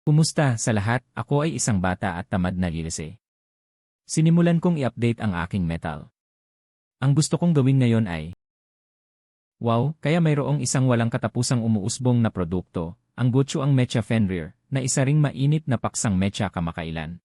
Kumusta sa lahat? Ako ay isang bata at tamad na lilise. Sinimulan kong i-update ang aking metal. Ang gusto kong gawin ngayon ay, wow, kaya mayroong isang walang katapusang umuusbong na produkto, ang Gochu ang Mecha Fenrir, na isa ring mainit na paksang mecha kamakailan.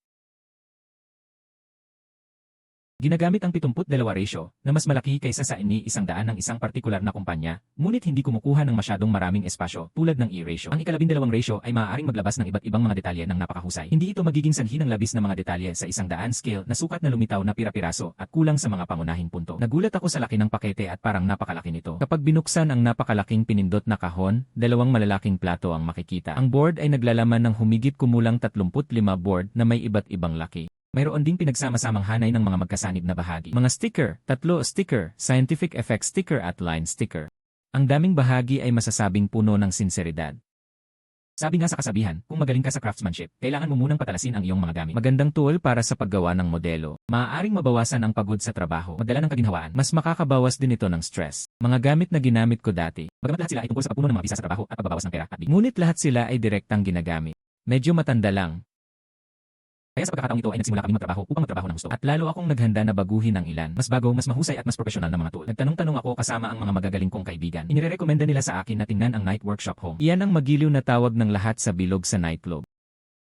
Ginagamit ang 72 ratio na mas malaki kaysa sa ini-100 ng isang partikular na kumpanya, ngunit hindi kumukuha ng masyadong maraming espasyo tulad ng E ratio. Ang ika-12 ratio ay maaaring maglabas ng iba't ibang mga detalye ng napakahusay. Hindi ito magiging sanhi ng labis na mga detalye sa 100 scale na sukat na lumitaw na pira-piraso at kulang sa mga pangunahing punto. Nagulat ako sa laki ng pakete at parang napakalaki nito. Kapag binuksan ang napakalaking pinindot na kahon, dalawang malalaking plato ang makikita. Ang board ay naglalaman ng humigit kumulang 35 board na may iba't ibang laki. Mayroon ding pinagsama-samang hanay ng mga magkasanib na bahagi. Mga sticker, 3 sticker, scientific effects sticker at line sticker. Ang daming bahagi ay masasabing puno ng sinseridad. Sabi nga sa kasabihan, kung magaling ka sa craftsmanship, kailangan mo munang patalasin ang iyong mga gamit. Magandang tool para sa paggawa ng modelo. Maaaring mabawasan ang pagod sa trabaho, magdala ng kaginhawaan, mas makakabawas din ito ng stress. Mga gamit na ginamit ko dati, bagamat lahat sila ay tungkol sa pagpuno ng mga bisa sa trabaho at pagbabawas ng pera at bill. Ngunit lahat sila ay direktang ginagamit. Medyo matanda lang. Kaya sa pagkakataong ito ay nagsimula kami magtrabaho upang magtrabaho ng gusto. At lalo akong naghanda na baguhin ang ilan. Mas bago, mas mahusay at mas profesional na mga tool. Nagtanong-tanong ako kasama ang mga magagaling kong kaibigan. Inirekomenda nila sa akin na tingnan ang Night Workshop Home. Iyan ang magiliw na tawag ng lahat sa bilog sa nightclub.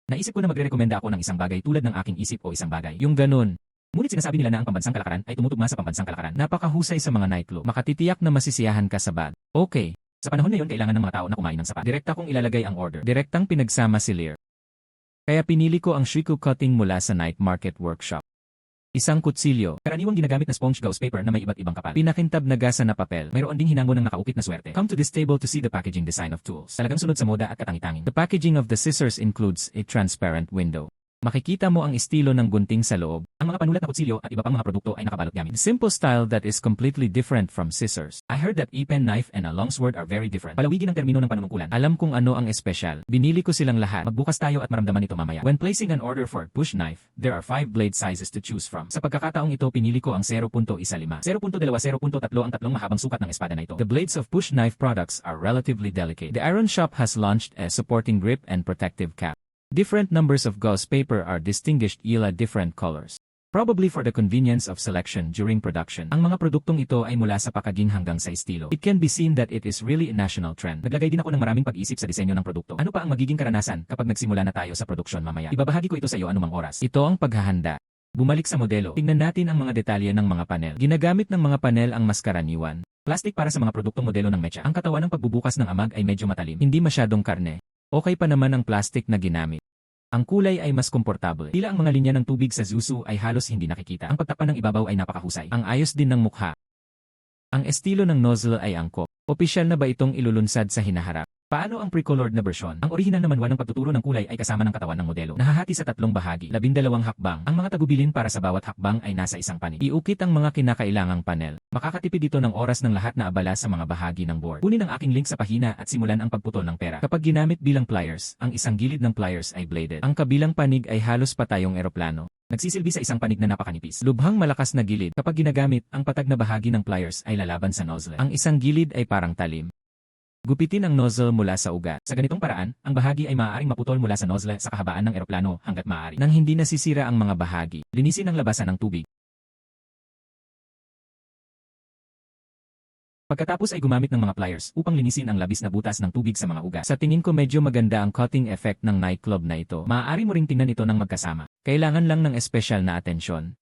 Naisip ko na magrekomenda ako ng isang bagay tulad ng aking isip o isang bagay. Yung ganun. Ngunit sinasabi nila na ang pambansang kalakaran ay tumutugma sa pambansang kalakaran. Napakahusay sa mga nightclub. Makatitiyak na masisiyahan ka sa bag. Okay. Sa panahon ngayon kailangan ng mga tao na kumain ng sapat. Direkta kong ilalagay ang order. Direktang pinagsama si Lear. Kaya pinili ko ang Shriku Cutting mula sa Night Market Workshop. Isang kutsilyo, karaniwang ginagamit na sponge gauze paper na may iba't ibang kapal. Pinakintab na gasa na papel, mayroon ding hinango ng nakaukit na swerte. Come to this table to see the packaging design of tools. Talagang sunod sa moda at katangitangin. The packaging of the scissors includes a transparent window. Makikita mo ang estilo ng gunting sa loob. Ang mga panulat na kutsilyo at iba pang mga produkto ay nakabalot gamit. The simple style that is completely different from scissors. I heard that a pen knife and a long sword are very different. Palawigin ang termino ng panunungkulan. Alam kung ano ang espesyal. Binili ko silang lahat. Magbukas tayo at maramdaman ito mamaya. When placing an order for push knife, there are 5 blade sizes to choose from. Sa pagkakataong ito pinili ko ang 0.15. 0.2, 0.3 ang tatlong mahabang sukat ng espada na ito. The blades of push knife products are relatively delicate. The Iron Shop has launched a supporting grip and protective cap. Different numbers of gauze paper are distinguished ila different colors. Probably for the convenience of selection during production. Ang mga produktong ito ay mula sa packaging hanggang sa estilo. It can be seen that it is really a national trend. Naglagay din ako ng maraming pag-isip sa disenyo ng produkto. Ano pa ang magiging karanasan kapag nagsimula na tayo sa produksyon mamaya? Ibabahagi ko ito sa iyo anumang oras. Ito ang paghahanda. Bumalik sa modelo. Tingnan natin ang mga detalye ng mga panel. Ginagamit ng mga panel ang mas karaniwan. Plastic para sa mga produktong modelo ng mecha. Ang katawan ng pagbubukas ng amag ay medyo matalim. Hindi masyadong karne. Okay pa naman ang plastic na ginamit. Ang kulay ay mas komportable. Tila ang mga linya ng tubig sa Zuzu ay halos hindi nakikita. Ang pagtakpan ng ibabaw ay napakahusay. Ang ayos din ng mukha. Ang estilo ng nozzle ay angkop. Opisyal na ba itong ilulunsad sa hinaharap? Paano ang pre-colored na bersyon? Ang orihinal na manual ng pagtuturo ng kulay ay kasama ng katawan ng modelo. Nahahati sa 3 bahagi, 12 hakbang. Ang mga tagubilin para sa bawat hakbang ay nasa isang panig. Iukit ang mga kinakailangang panel. Makakatipid ito ng oras ng lahat na abala sa mga bahagi ng board. Kunin ang aking link sa pahina at simulan ang pagputol ng pera. Kapag ginamit bilang pliers, ang isang gilid ng pliers ay bladed. Ang kabilang panig ay halos patayong eroplano. Nagsisilbi sa isang panig na napakanipis. Lubhang malakas na gilid. Kapag ginagamit, ang patag na bahagi ng pliers ay lalaban sa nozzle. Ang isang gilid ay parang talim. Gupitin ang nozzle mula sa ugat. Sa ganitong paraan, ang bahagi ay maaaring maputol mula sa nozzle sa kahabaan ng eroplano hanggat maaari. Nang hindi nasisira ang mga bahagi, linisin ang labasan ng tubig. Pagkatapos ay gumamit ng mga pliers upang linisin ang labis na butas ng tubig sa mga ugat. Sa tingin ko medyo maganda ang cutting effect ng nightclub na ito. Maaari mo ring tingnan ito ng magkasama. Kailangan lang ng espesyal na atensyon.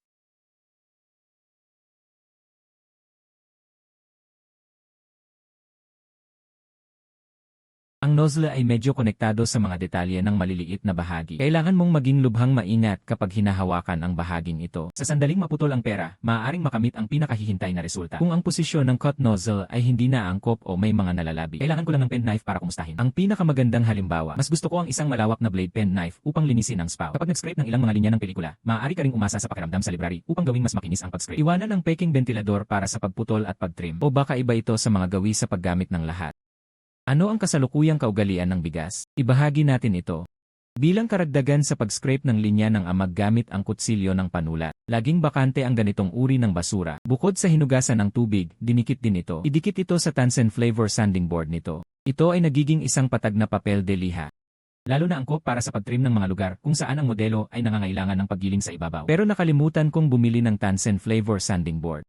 Ang nozzle ay medyo konektado sa mga detalye ng maliliit na bahagi. Kailangan mong maging lubhang maingat kapag hinahawakan ang bahaging ito. Sa sandaling maputol ang pera, maaaring makamit ang pinakahihintay na resulta. Kung ang posisyon ng cut nozzle ay hindi na angkop o may mga nalalabi, kailangan ko lang ng pen knife para kumustahin. Ang pinakamagandang halimbawa, mas gusto ko ang isang malawak na blade pen knife upang linisin ang spout. Kapag nag-scrape ng ilang mga linya ng pelikula, maaari ka ring umasa sa pakiramdam sa library upang gawing mas makinis ang pag-scrape. Iwanan ang peking ventilador para sa pagputol at pag-trim. O baka iba ito sa mga gawi sa paggamit ng lahat. Ano ang kasalukuyang kaugalian ng bigas? Ibahagi natin ito. Bilang karagdagan sa pag-scrape ng linya ng amag gamit ang kutsilyo ng panulat, laging bakante ang ganitong uri ng basura. Bukod sa hinugasan ng tubig, dinikit din ito. Idikit ito sa Tansen Flavor Sanding Board nito. Ito ay nagiging isang patag na papel de liha. Lalo na angkop para sa pagtrim ng mga lugar kung saan ang modelo ay nangangailangan ng paggiling sa ibabaw. Pero nakalimutan kong bumili ng Tansen Flavor Sanding Board.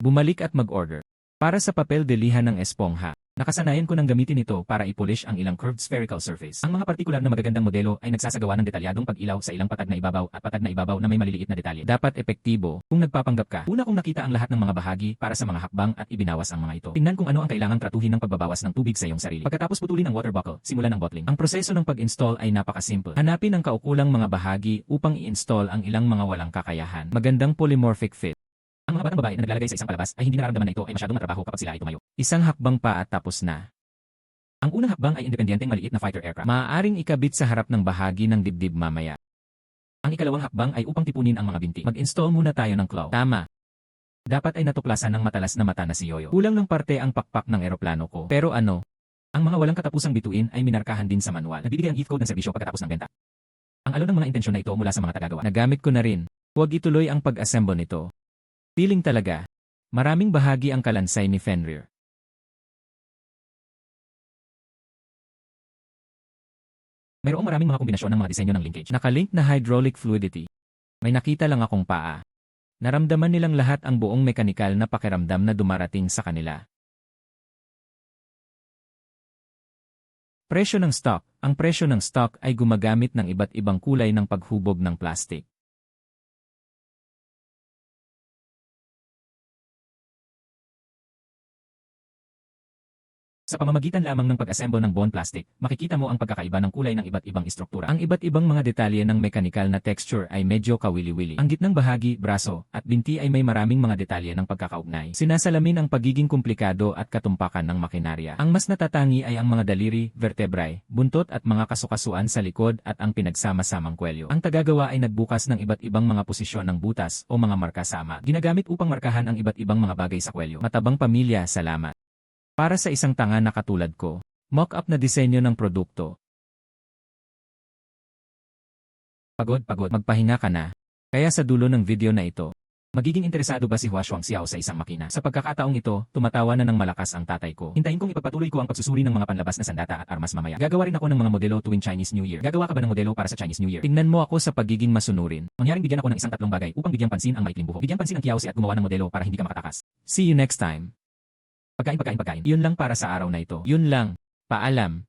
Bumalik at mag-order. Para sa papel de liha ng espongha. Nakasanayan ko nang gamitin ito para i-polish ang ilang curved spherical surface. Ang mga partikular na magagandang modelo ay nagsasagawa ng detalyadong pag-ilaw sa ilang patag na ibabaw at patag na ibabaw na may maliliit na detalye. Dapat epektibo kung nagpapanggap ka. Una kong nakita ang lahat ng mga bahagi para sa mga hakbang at ibinawas ang mga ito. Tingnan kung ano ang kailangang tratuhin ng pagbabawas ng tubig sa iyong sarili. Pagkatapos putulin ang water buckle, simulan ang bottling. Ang proseso ng pag-install ay napakasimple. Hanapin ang kaukulang mga bahagi upang i-install ang ilang mga walang kakayahan. Magandang polymorphic fit. Ang mga batang babae na naglalagay sa isang palabas ay hindi nararamdaman na ito ay masyadong matrabaho kapag sila ay tumayo. Isang hakbang pa at tapos na. Ang unang hakbang ay independenteng maliit na fighter aircraft. Maaaring ikabit sa harap ng bahagi ng dibdib mamaya. Ang ikalawang hakbang ay upang tipunin ang mga binti. Mag-install muna tayo ng claw. Tama. Dapat ay natuklasan ng matalas na mata na si Yoyo. Kulang ng parte ang pakpak ng eroplano ko. Pero ano? Ang mga walang katapusang bituin ay minarkahan din sa manual. Nagbibigay ang heat code ng serbisyo pagkatapos ng benta. Ang alon ng mga intensyon na ito mula sa mga tagagawa. Nagamit ko na rin. Huwag ituloy ang pag-assemble nito. Feeling talaga. Maraming bahagi ang kalansay ni Fenrir. Mayroong maraming mga kombinasyon ng mga disenyo ng linkage. Nakalink na hydraulic fluidity. May nakita lang akong paa. Naramdaman nilang lahat ang buong mekanikal na pakiramdam na dumarating sa kanila. Presyo ng stock. Ang presyo ng stock ay gumagamit ng iba't ibang kulay ng paghubog ng plastic. Sa pamamagitan lamang ng pag-assemble ng bond plastic, makikita mo ang pagkakaiba ng kulay ng iba't ibang istruktura. Ang iba't ibang mga detalye ng mekanikal na texture ay medyo kawili-wili. Ang gitnang bahagi, braso, at binti ay may maraming mga detalye ng pagkakaugnay. Sinasalamin ang pagiging komplikado at katumpakan ng makinarya. Ang mas natatangi ay ang mga daliri, vertebrae, buntot at mga kasukasuan sa likod at ang pinagsama-samang kwelyo. Ang tagagawa ay nagbukas ng iba't ibang mga posisyon ng butas o mga marka sa ama. Ginagamit upang markahan ang iba't ibang mga bagay sa kwelyo. Matabang pamilya, salamat. Para sa isang tanga na katulad ko, mock-up na disenyo ng produkto. Pagod, magpahinga ka na. Kaya sa dulo ng video na ito, magiging interesado ba si Hua Shuangxiao sa isang makina? Sa pagkakataong ito, tumatawa na ng malakas ang tatay ko. Hintayin kong ipagpatuloy ko ang pagsusuri ng mga panlabas na sandata at armas mamaya. Gagawa rin ako ng mga modelo tuwing Chinese New Year. Gagawa ka ba ng modelo para sa Chinese New Year? Tingnan mo ako sa pagiging masunurin. Mangyaring bigyan ako ng isang tatlong bagay upang bigyang pansin ang maikling buhok. Bigyan pansin ang Kiaosi at gumawa ng modelo para hindi ka makatakas. See you next time. Pagkain. Yun lang para sa araw na ito. Yun lang. Paalam.